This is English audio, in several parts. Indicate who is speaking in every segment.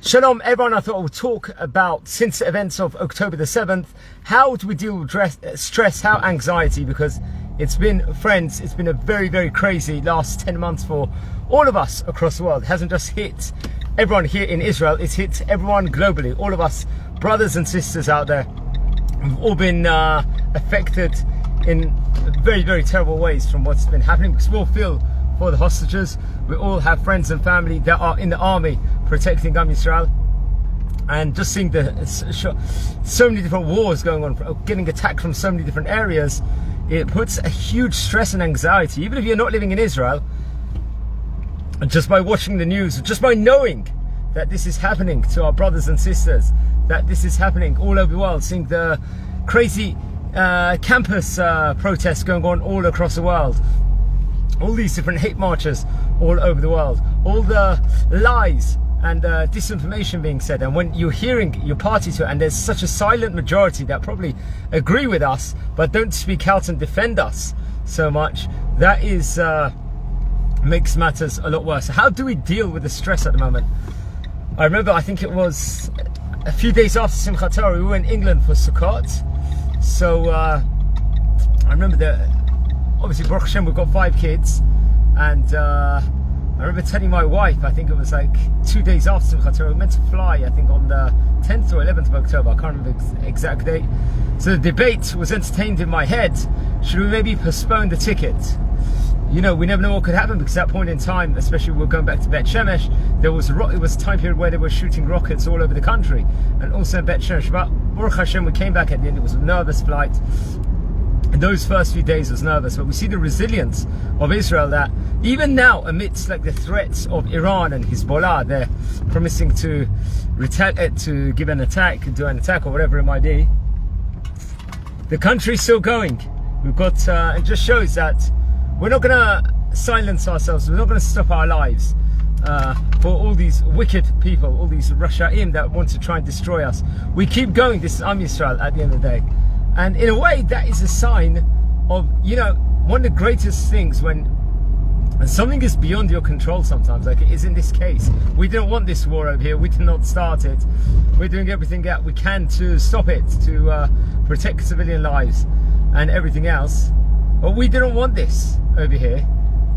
Speaker 1: Shalom everyone, I thought I would talk about, since the events of October the 7th, how do we deal with stress, how anxiety, because it's been a very, very crazy last 10 months for all of us across the world. It hasn't just hit everyone here in Israel, it's hit everyone globally. All of us brothers and sisters out there have all been affected in very, very terrible ways from what's been happening, because we all feel for the hostages. We all have friends and family that are in the army protecting Am Yisrael, and just seeing so many different wars going on, getting attacked from so many different areas, it puts a huge stress and anxiety, even if you're not living in Israel. And just by watching the news, just by knowing that this is happening to our brothers and sisters, that this is happening all over the world, seeing the crazy campus protests going on all across the world, all these different hate marches all over the world, all the lies and disinformation being said, and when you're hearing your party to it, and there's such a silent majority that probably agree with us but don't speak out and defend us so much, that is makes matters a lot worse. So how do we deal with the stress at the moment? I remember, I think it was a few days after Simchat Torah, we were in England for Sukkot. So I remember that obviously, Baruch Hashem, we've got 5 kids, and I remember telling my wife, I think it was like 2 days after Simchat Torah, we were meant to fly, I think on the 10th or 11th of October, I can't remember the exact date. So the debate was entertained in my head, should we maybe postpone the ticket? You know, we never know what could happen, because at that point in time, especially we're going back to Bet Shemesh, it was a time period where they were shooting rockets all over the country, and also in Bet Shemesh. But Baruch Hashem, we came back at the end. It was a nervous flight. And those first few days was nervous, but we see the resilience of Israel, that even now, amidst like the threats of Iran and Hezbollah, they're promising to give an attack, do an attack or whatever it might be, the country's still going. We've got, it just shows that we're not going to silence ourselves, we're not going to stop our lives for all these wicked people, all these Rashaim that want to try and destroy us. We keep going. This is Am Yisrael at the end of the day. And in a way, that is a sign of, you know, one of the greatest things when something is beyond your control sometimes, like it is in this case. We didn't want this war over here, we did not start it. We're doing everything that we can to stop it, to protect civilian lives and everything else. But we didn't want this over here.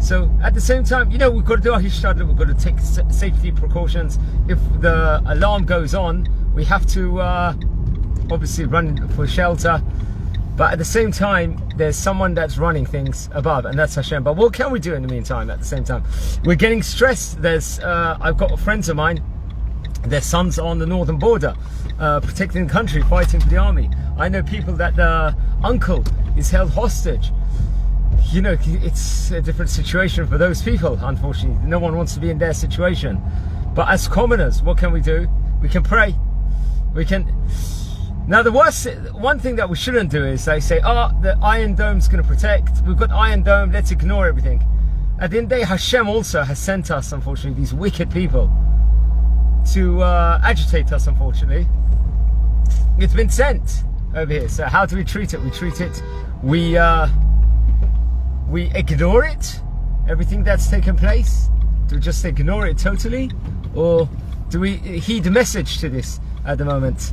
Speaker 1: So at the same time, you know, we've got to do our hishtadlut, we've got to take safety precautions. If the alarm goes on, we have to obviously run for shelter, but at the same time there's someone that's running things above, and that's Hashem. But what can we do in the meantime? At the same time, we're getting stressed. There's I've got friends of mine, their sons are on the northern border protecting the country, fighting for the army. I know people that the uncle is held hostage. You know, it's a different situation for those people. Unfortunately, no one wants to be in their situation. But as commoners, what can we do? We can pray. We can. Now, the one thing that we shouldn't do is they say, oh, the Iron Dome's going to protect. We've got Iron Dome, let's ignore everything. At the end of the day, Hashem also has sent us, unfortunately, these wicked people to agitate us, unfortunately. It's been sent over here. So how do we treat it? We treat it, we ignore it, everything that's taken place. Do we just ignore it totally? Or do we heed the message to this at the moment?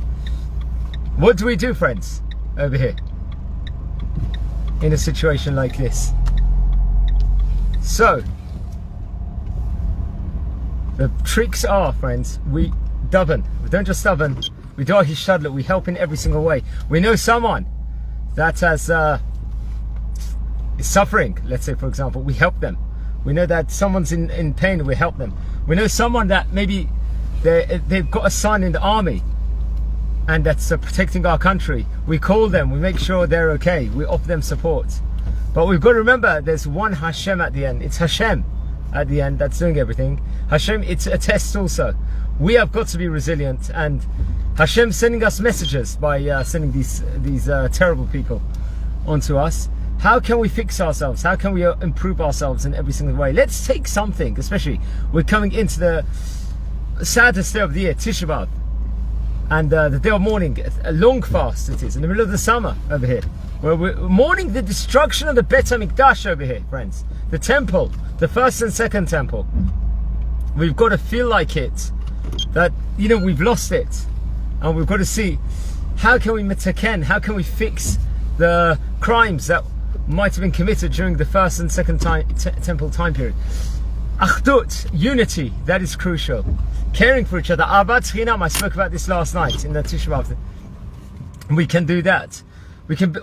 Speaker 1: What do we do, friends, over here in a situation like this? So the tricks are, friends, we don't just stubborn, we do our hishtadlut, we help in every single way. We know someone that has is suffering, let's say, for example, we help them. We know that someone's in pain, we help them. We know someone that maybe they've got a son in the army and that's protecting our country. We call them, we make sure they're okay, we offer them support. But we've got to remember, there's one Hashem at the end. It's Hashem at the end that's doing everything. Hashem, it's a test also. We have got to be resilient, and Hashem sending us messages by sending these terrible people onto us. How can we fix ourselves? How can we improve ourselves in every single way? Let's take something, especially we're coming into the saddest day of the year, Tisha B'Av. And the day of mourning, a long fast it is, in the middle of the summer over here, where we're mourning the destruction of the Bet HaMikdash over here, friends. The temple, the first and second temple. We've got to feel like it that, you know, we've lost it, and we've got to see how can we mitaken, how can we fix the crimes that might have been committed during the first and second temple time period. Achdut, unity, that is crucial. Caring for each other. Ahavat Chinam, I spoke about this last night in the Tisha B'Av. We can do that.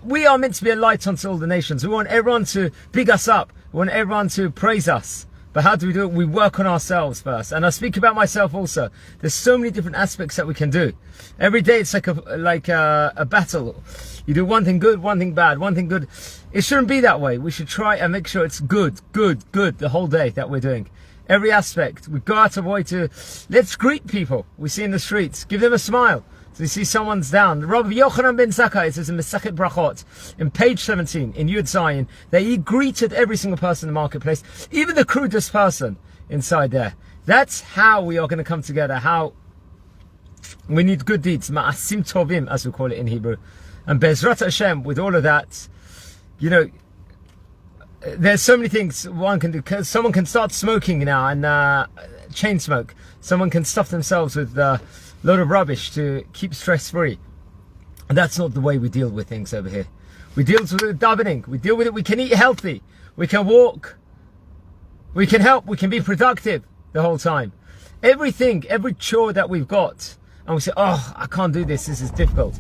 Speaker 1: We are meant to be a light unto all the nations. We want everyone to big us up. We want everyone to praise us. But how do we do it? We work on ourselves first. And I speak about myself also. There's so many different aspects that we can do. Every day it's like a battle. You do one thing good, one thing bad, one thing good. It shouldn't be that way. We should try and make sure it's good the whole day that we're doing. Every aspect. We go out of way to, let's greet people we see in the streets. Give them a smile. So you see someone's down. Rabbi Yochanan ben Zakkai, it says in Masechet Brachot, in page 17, in Yud Zayin, that he greeted every single person in the marketplace, even the crudest person inside there. That's how we are going to come together, how we need good deeds, ma'asim tovim, as we call it in Hebrew. And Bezrat Hashem, with all of that, you know, there's so many things one can do. Someone can start smoking now and chain smoke. Someone can stuff themselves with load of rubbish to keep stress free. And that's not the way we deal with things over here. We deal with it with davening. We deal with it. We can eat healthy. We can walk. We can help. We can be productive the whole time. Everything, every chore that we've got, and we say, oh, I can't do this. This is difficult.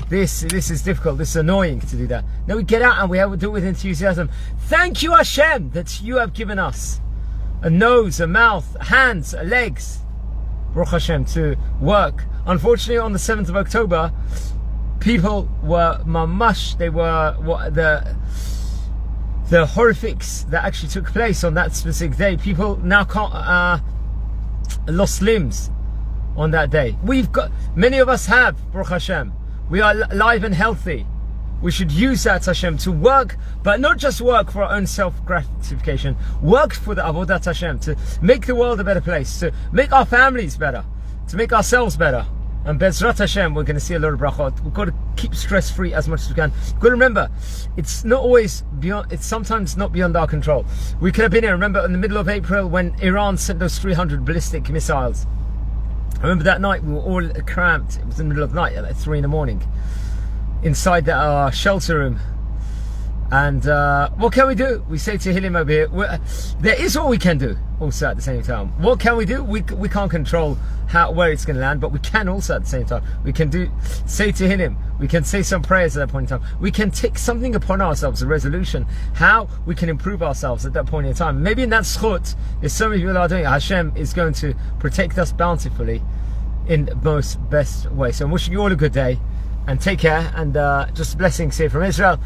Speaker 1: This is difficult. This is annoying to do that. No, we get out and we have to do it with enthusiasm. Thank you, Hashem, that you have given us a nose, a mouth, hands, legs, Baruch Hashem, to work. Unfortunately, on the 7th of October, people were mamash, they were the horrifics that actually took place on that specific day. People now can't, lost limbs on that day. Many of us have, Baruch Hashem. We are alive and healthy. We should use that, Hashem, to work, but not just work for our own self-gratification. Work for the Avodat Hashem, to make the world a better place, to make our families better, to make ourselves better. And Bezrat Hashem, we're going to see a lot of brachot. We've got to keep stress-free as much as we can. We've got to remember, it's not always beyond, it's sometimes not beyond our control. We could have been here, remember, in the middle of April when Iran sent those 300 ballistic missiles. I remember that night we were all cramped. It was in the middle of the night at like 3 in the morning. Inside our shelter room. And what can we do? We say to Hilim over here, there is what we can do also at the same time. What can we do? We can't control where it's going to land, but we can also at the same time. We can say to Hilim, we can say some prayers at that point in time. We can take something upon ourselves, a resolution, how we can improve ourselves at that point in time. Maybe in that schut, if so many people are doing it, Hashem is going to protect us bountifully in the most best way. So I'm wishing you all a good day. And take care, and just blessings here from Israel.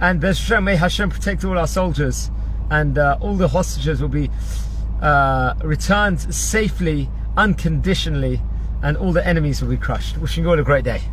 Speaker 1: And may Hashem protect all our soldiers, and all the hostages will be returned safely, unconditionally, and all the enemies will be crushed. Wishing you all a great day.